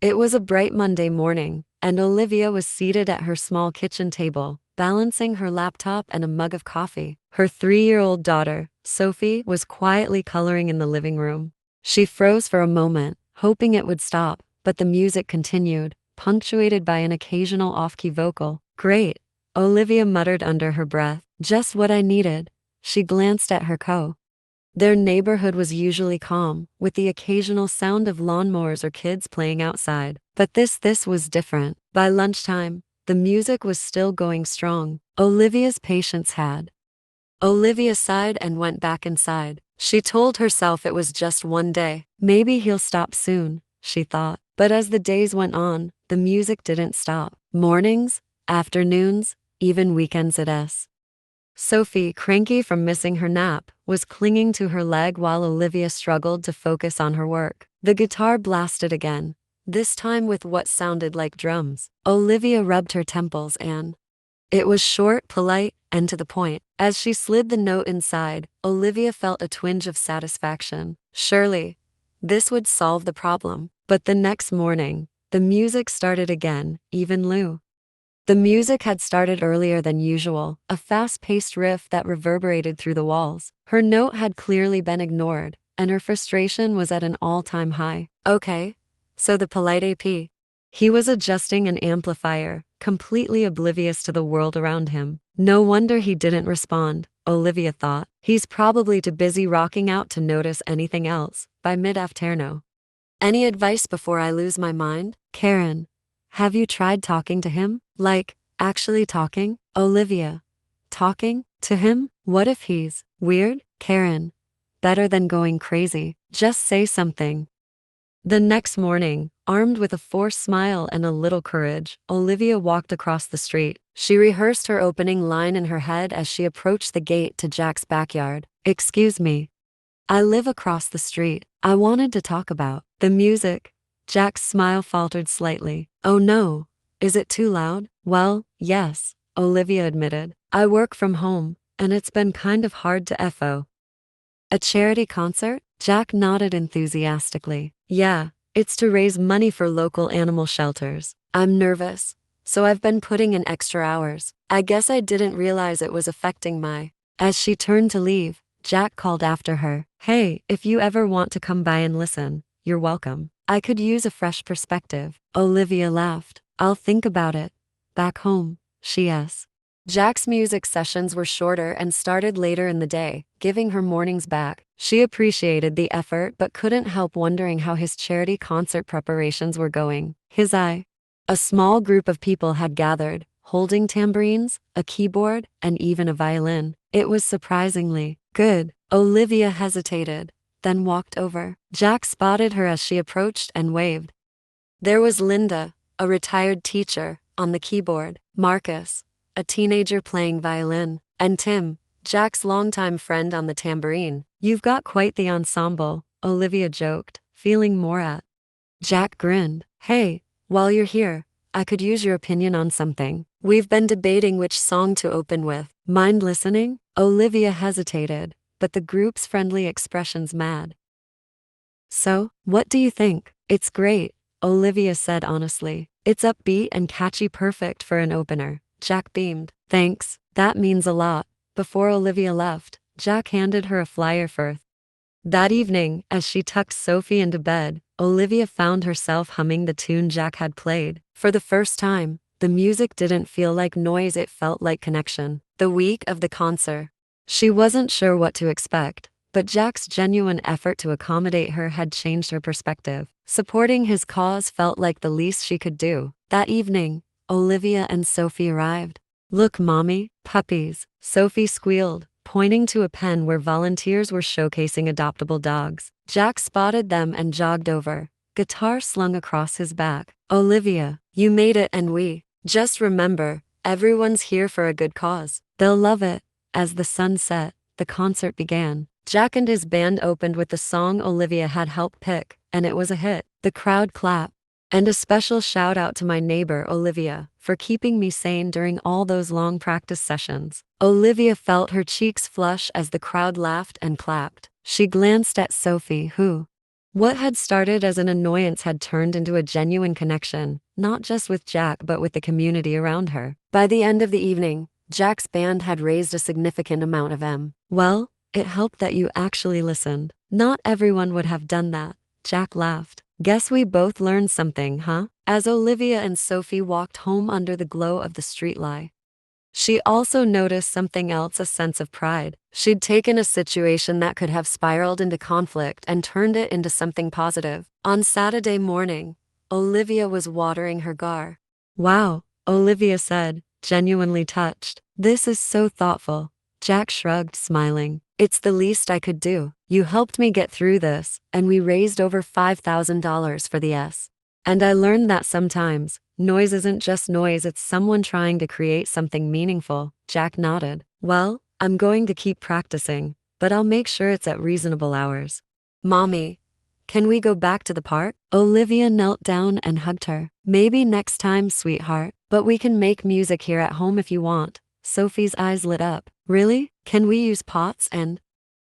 It was a bright Monday morning, and Olivia was seated at her small kitchen table, balancing her laptop and a mug of coffee. Her 3-year-old daughter, Sophie, was quietly coloring in the living room. She froze for a moment, hoping it would stop, but the music continued, punctuated by an occasional off-key vocal. "Great," Olivia muttered under her breath. "Just what I needed." She glanced at her Their neighborhood was usually calm, with the occasional sound of lawnmowers or kids playing outside. But this was different. By lunchtime, the music was still going strong. Olivia's patience had. Olivia sighed and went back inside. She told herself it was just one day. Maybe he'll stop soon, she thought. But as the days went on, the music didn't stop. Mornings, afternoons, even weekends at S. Sophie, cranky from missing her nap, was clinging to her leg while Olivia struggled to focus on her work. The guitar blasted again, this time with what sounded like drums. Olivia rubbed her temples and it was short, polite, and to the point. As she slid the note inside, Olivia felt a twinge of satisfaction. Surely, this would solve the problem. But the next morning, the music started again, even Lou. The music had started earlier than usual, a fast-paced riff that reverberated through the walls. Her note had clearly been ignored, and her frustration was at an all-time high. Okay, so the polite AP. He was adjusting an amplifier, completely oblivious to the world around him. No wonder he didn't respond, Olivia thought. He's probably too busy rocking out to notice anything else. By mid-afternoon. Any advice before I lose my mind? Karen, have you tried talking to him? Like, actually talking? Olivia. Talking? To him? What if he's weird? Karen. Better than going crazy. Just say something. The next morning, armed with a forced smile and a little courage, Olivia walked across the street. She rehearsed her opening line in her head as she approached the gate to Jack's backyard. "Excuse me. I live across the street. I wanted to talk about the music." Jack's smile faltered slightly. "Oh no. Is it too loud?" "Well, yes," Olivia admitted. "I work from home, and it's been kind of hard to FO. A charity concert?" Jack nodded enthusiastically. "Yeah, it's to raise money for local animal shelters. I'm nervous, so I've been putting in extra hours. I guess I didn't realize it was affecting my..." As she turned to leave, Jack called after her. "Hey, if you ever want to come by and listen, you're welcome. I could use a fresh perspective." Olivia laughed. "I'll think about it. Back home, she. Jack's music sessions were shorter and started later in the day, giving her mornings back. She appreciated the effort but couldn't help wondering how his charity concert preparations were going. A small group of people had gathered, holding tambourines, a keyboard, and even a violin. It was surprisingly good. Olivia hesitated, then walked over. Jack spotted her as she approached and waved. There was Linda, a retired teacher, on the keyboard, Marcus, a teenager playing violin, and Tim, Jack's longtime friend, on the tambourine. "You've got quite the ensemble," Olivia joked, feeling more at. Jack grinned. "Hey, while you're here, I could use your opinion on something. We've been debating which song to open with. Mind listening?" Olivia hesitated, but the group's friendly expressions mad. "So, what do you think?" "It's great," Olivia said honestly. "It's upbeat and catchy, perfect for an opener." Jack beamed. "Thanks, that means a lot." Before Olivia left, Jack handed her a flyer for that evening. As she tucked Sophie into bed, Olivia found herself humming the tune Jack had played. For the first time, the music didn't feel like noise, it felt like connection. The week of the concert, she wasn't sure what to expect, but Jack's genuine effort to accommodate her had changed her perspective. Supporting his cause felt like the least she could do. That evening, Olivia and Sophie arrived. "Look, Mommy, puppies," Sophie squealed, pointing to a pen where volunteers were showcasing adoptable dogs. Jack spotted them and jogged over, guitar slung across his back. "Olivia, you made it, and just remember, everyone's here for a good cause. They'll love it." As the sun set, the concert began. Jack and his band opened with the song Olivia had helped pick, and it was a hit. The crowd clapped. "And a special shout out to my neighbor Olivia for keeping me sane during all those long practice sessions." Olivia felt her cheeks flush as the crowd laughed and clapped. She glanced at Sophie, who What had started as an annoyance had turned into a genuine connection, not just with Jack but with the community around her. By the end of the evening, Jack's band had raised a significant amount of M. Well, it helped that you actually listened. Not everyone would have done that. Jack laughed. Guess we both learned something, huh? As Olivia and Sophie walked home under the glow of the streetlight, she also noticed something else, a sense of pride. She'd taken a situation that could have spiraled into conflict and turned it into something positive. On Saturday morning, Olivia was watering her garden. Wow, Olivia said, genuinely touched. This is so thoughtful. Jack shrugged, smiling. It's the least I could do. You helped me get through this, and we raised over $5,000 for the S. And I learned that sometimes, noise isn't just noise, it's someone trying to create something meaningful. Jack nodded. Well, I'm going to keep practicing, but I'll make sure it's at reasonable hours. Mommy, can we go back to the park? Olivia knelt down and hugged her. Maybe next time, sweetheart, but we can make music here at home if you want. Sophie's eyes lit up. Really? Can we use pots and?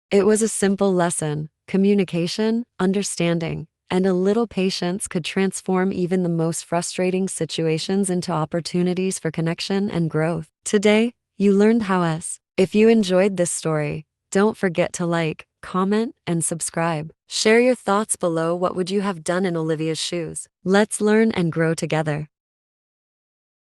It was a simple lesson. Communication, understanding, and a little patience could transform even the most frustrating situations into opportunities for connection and growth. Today, you learned how S. If you enjoyed this story, don't forget to like, comment, and subscribe. Share your thoughts below. What would you have done in Olivia's shoes? Let's learn and grow together.